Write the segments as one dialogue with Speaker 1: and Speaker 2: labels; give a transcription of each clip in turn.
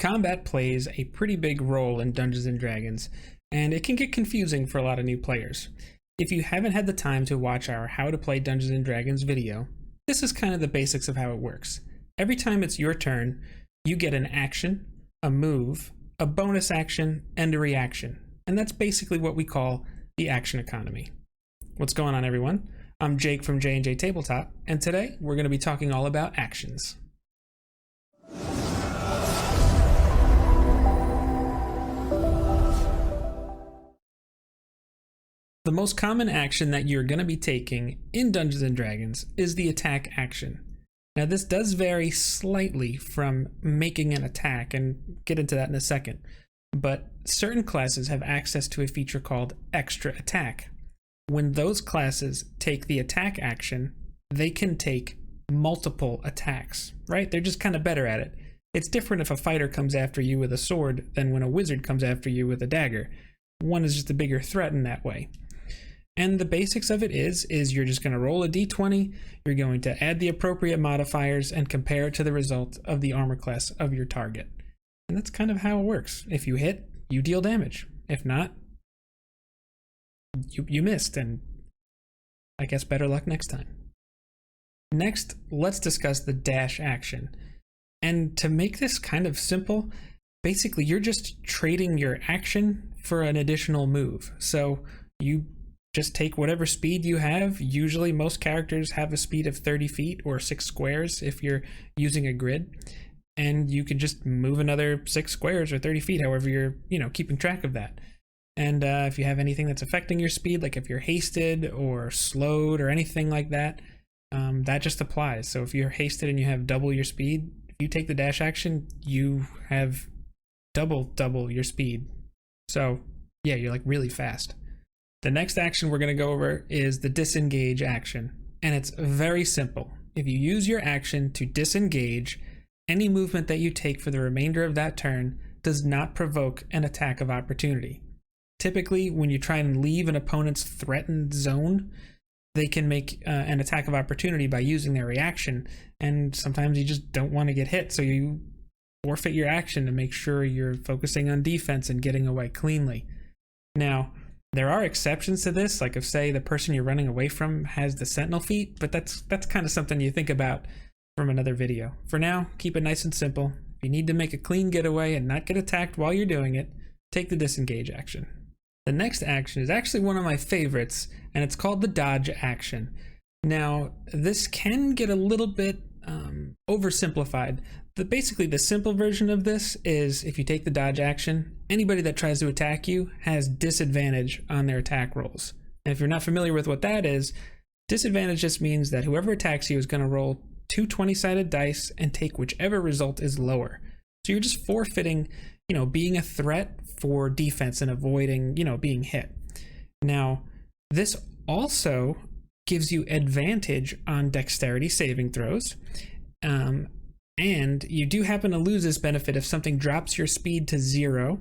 Speaker 1: Combat plays a pretty big role in Dungeons & Dragons, and it can get confusing for a lot of new players. If you haven't had the time to watch our How to Play Dungeons & Dragons video, this is kind of the basics of how it works. Every time it's your turn, you get an action, a move, a bonus action, and a reaction. And that's basically what we call the action economy. What's going on, everyone? I'm Jake from JNJtabletop, and today we're going to be talking all about actions. The most common action that you're going to be taking in Dungeons & Dragons is the attack action. Now this does vary slightly from making an attack, and get into that in a second, but certain classes have access to a feature called extra attack. When those classes take the attack action, they can take multiple attacks, right? They're just kind of better at it. It's different if a fighter comes after you with a sword than when a wizard comes after you with a dagger. One is just a bigger threat in that way. And the basics of it is you're just going to roll a d20, you're going to add the appropriate modifiers and compare it to the result of the armor class of your target. And that's kind of how it works. If you hit, you deal damage. If not, you missed, and I guess better luck next time. Next, let's discuss the dash action. And to make this kind of simple, basically you're just trading your action for an additional move. So you just take whatever speed you have. Usually most characters have a speed of 30 feet or 6 squares if you're using a grid, and you can just move another 6 squares or 30 feet, however you're keeping track of that. And if you have anything that's affecting your speed, like if you're hasted or slowed or anything like that, that just applies. So if you're hasted and you have double your speed, if you take the dash action, you have double your speed. So yeah, you're like really fast. The next action we're going to go over is the disengage action, and it's very simple. If you use your action to disengage, any movement that you take for the remainder of that turn does not provoke an attack of opportunity. Typically, when you try and leave an opponent's threatened zone, they can make an attack of opportunity by using their reaction, and sometimes you just don't want to get hit, so you forfeit your action to make sure you're focusing on defense and getting away cleanly. Now, there are exceptions to this, like if, say, the person you're running away from has the sentinel feat, but that's kind of something you think about from another video. For now, keep it nice and simple. If you need to make a clean getaway and not get attacked while you're doing it, take the disengage action. The next action is actually one of my favorites, and it's called the dodge action. Now, this can get a little bit oversimplified. Basically, the simple version of this is if you take the dodge action, anybody that tries to attack you has disadvantage on their attack rolls. And if you're not familiar with what that is, disadvantage just means that whoever attacks you is going to roll 2 20-sided dice and take whichever result is lower. So you're just forfeiting, being a threat for defense and avoiding, being hit. Now, this also gives you advantage on dexterity saving throws. And you do happen to lose this benefit if something drops your speed to 0,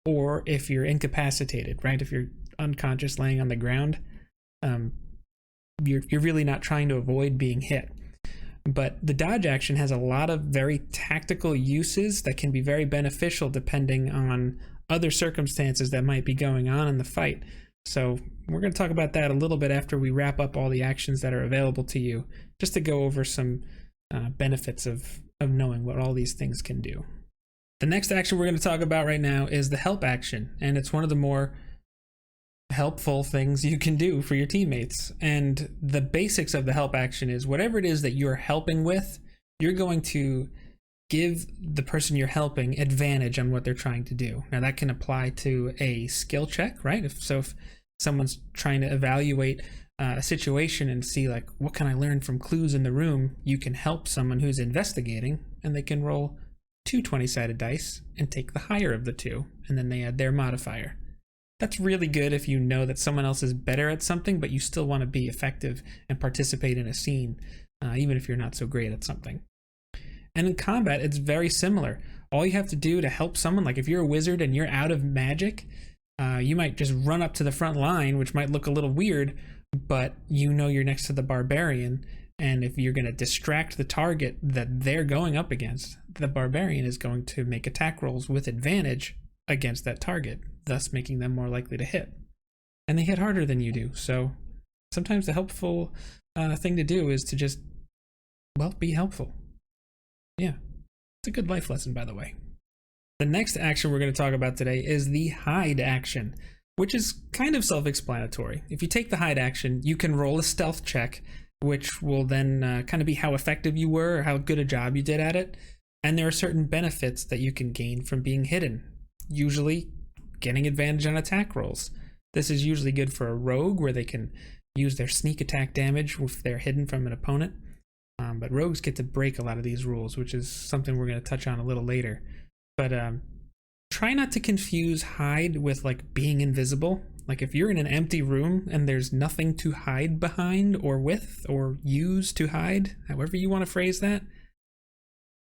Speaker 1: or if you're incapacitated, right? If you're unconscious laying on the ground, you're really not trying to avoid being hit. But the dodge action has a lot of very tactical uses that can be very beneficial depending on other circumstances that might be going on in the fight. So we're going to talk about that a little bit after we wrap up all the actions that are available to you, just to go over some benefits of knowing what all these things can do. The next action we're going to talk about right now is the help action, and it's one of the more helpful things you can do for your teammates. And the basics of the help action is whatever it is that you're helping with, you're going to give the person you're helping advantage on what they're trying to do. Now that can apply to a skill check, right? If someone's trying to evaluate a situation and see, like, what can I learn from clues in the room, you can help someone who's investigating, and they can roll 2 20-sided dice and take the higher of the 2, and then they add their modifier. That's really good if you know that someone else is better at something, but you still want to be effective and participate in a scene, even if you're not so great at something. And in combat, it's very similar. All you have to do to help someone, like if you're a wizard and you're out of magic, you might just run up to the front line, which might look a little weird, but you're next to the barbarian, And if you're going to distract the target that they're going up against, the barbarian is going to make attack rolls with advantage against that target, thus making them more likely to hit. And they hit harder than you do. So sometimes the helpful thing to do is to just, well, be helpful. Yeah, it's a good life lesson, by the way. The next action we're going to talk about today is the hide action, which is kind of self-explanatory. If you take the hide action, you can roll a stealth check, which will then kind of be how effective you were or how good a job you did at it. And there are certain benefits that you can gain from being hidden, usually getting advantage on attack rolls. This is usually good for a rogue, where they can use their sneak attack damage if they're hidden from an opponent. But rogues get to break a lot of these rules, which is something we're going to touch on a little later. But try not to confuse hide with like being invisible. Like if you're in an empty room and there's nothing to hide behind or with or use to hide, however you want to phrase that,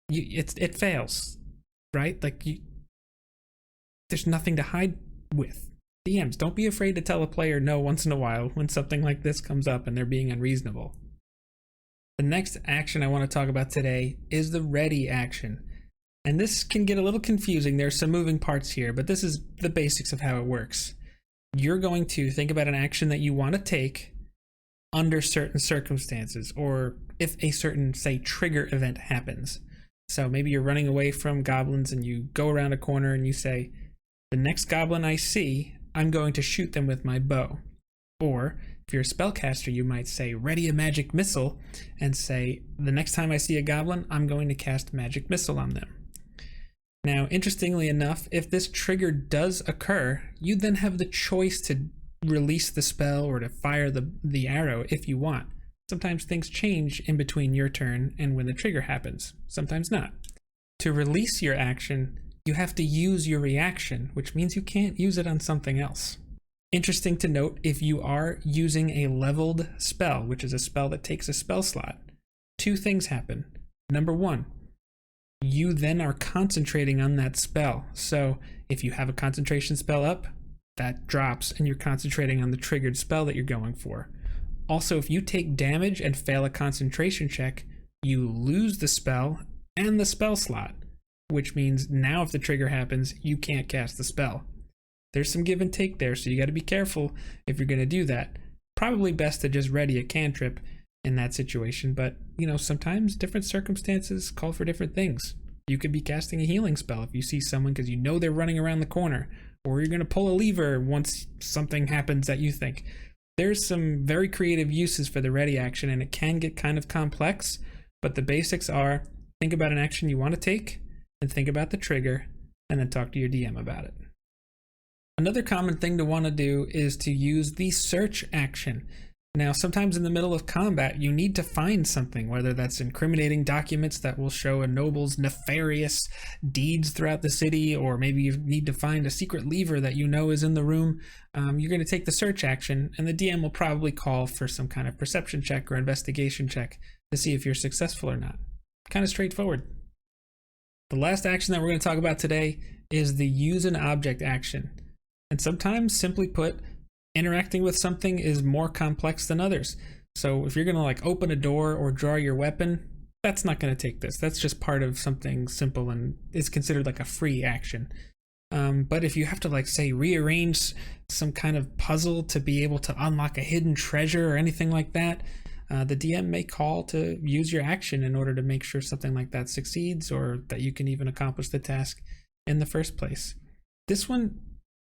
Speaker 1: it fails, right? Like there's nothing to hide with. DMs, don't be afraid to tell a player no once in a while when something like this comes up and they're being unreasonable. The next action I want to talk about today is the ready action. And this can get a little confusing. There's some moving parts here, but this is the basics of how it works. You're going to think about an action that you want to take under certain circumstances, or if a certain, say, trigger event happens. So maybe you're running away from goblins and you go around a corner and you say, the next goblin I see, I'm going to shoot them with my bow. Or if you're a spellcaster, you might say, ready a magic missile, and say, the next time I see a goblin, I'm going to cast magic missile on them. Now, interestingly enough, if this trigger does occur, you then have the choice to release the spell or to fire the arrow if you want. Sometimes things change in between your turn and when the trigger happens, sometimes not. To release your action, you have to use your reaction, which means you can't use it on something else. Interesting to note, if you are using a leveled spell, which is a spell that takes a spell slot, two things happen. Number one, you then are concentrating on that spell. So if you have a concentration spell up, that drops and you're concentrating on the triggered spell that you're going for. Also, if you take damage and fail a concentration check, you lose the spell and the spell slot, which means now if the trigger happens, you can't cast the spell. There's some give and take there, so you got to be careful if you're going to do that. Probably best to just ready a cantrip in that situation, but sometimes different circumstances call for different things. You could be casting a healing spell if you see someone because you know they're running around the corner, or you're going to pull a lever once something happens that you think. There's some very creative uses for the ready action, and it can get kind of complex, but the basics are think about an action you want to take, and think about the trigger, and then talk to your DM about it. Another common thing to want to do is to use the search action. Now, sometimes in the middle of combat, you need to find something, whether that's incriminating documents that will show a noble's nefarious deeds throughout the city, or maybe you need to find a secret lever that you know is in the room. You're going to take the search action, and the DM will probably call for some kind of perception check or investigation check to see if you're successful or not. Kind of straightforward. The last action that we're going to talk about today is the use an object action. And sometimes, simply put, interacting with something is more complex than others. So if you're going to open a door or draw your weapon, that's not going to take this. That's just part of something simple and is considered like a free action. But if you have to say rearrange some kind of puzzle to be able to unlock a hidden treasure or anything like that, the DM may call to use your action in order to make sure something like that succeeds, or that you can even accomplish the task in the first place. This one,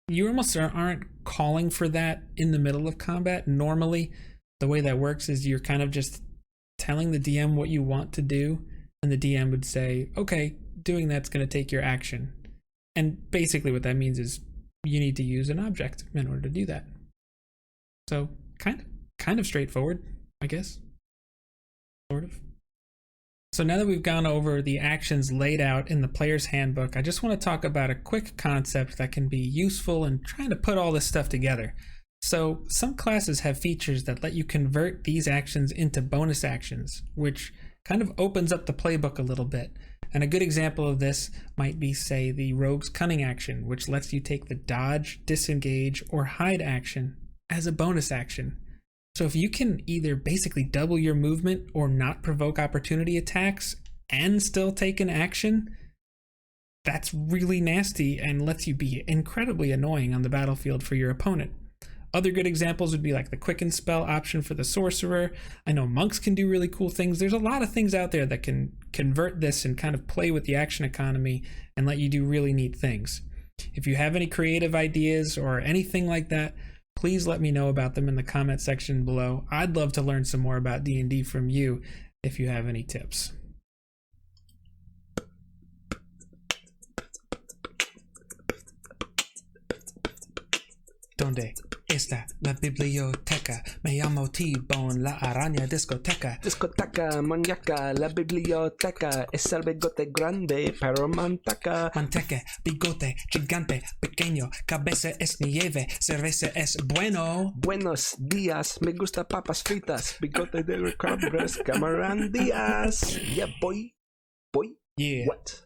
Speaker 1: you almost aren't calling for that in the middle of combat. Normally, the way that works is you're kind of just telling the DM what you want to do, and the DM would say, okay, doing that's going to take your action. And basically what that means is you need to use an object in order to do that. So kind of straightforward, I guess. Sort of. So now that we've gone over the actions laid out in the player's handbook, I just want to talk about a quick concept that can be useful in trying to put all this stuff together. So some classes have features that let you convert these actions into bonus actions, which kind of opens up the playbook a little bit. And a good example of this might be, say, the Rogue's Cunning action, which lets you take the dodge, disengage, or hide action as a bonus action. So if you can either basically double your movement or not provoke opportunity attacks and still take an action, that's really nasty and lets you be incredibly annoying on the battlefield for your opponent. Other good examples would be like the quicken spell option for the sorcerer. I know monks can do really cool things. There's a lot of things out there that can convert this and kind of play with the action economy and let you do really neat things. If you have any creative ideas or anything like that, please let me know about them in the comment section below. I'd love to learn some more about D&D from you if you have any tips. ¿Dónde está la biblioteca? Me llamo T-Bone, la araña discoteca.
Speaker 2: Discoteca, maniaca, la biblioteca. Es el bigote grande, pero manteca.
Speaker 1: Manteca, bigote, gigante, pequeño. Cabeza es nieve, cerveza es bueno.
Speaker 2: Buenos días, me gusta papas fritas. Bigote de recobres, Cameron Diaz. Yeah, boy. Boy?
Speaker 1: Yeah.
Speaker 2: What?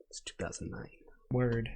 Speaker 2: It's 2009.
Speaker 1: Word.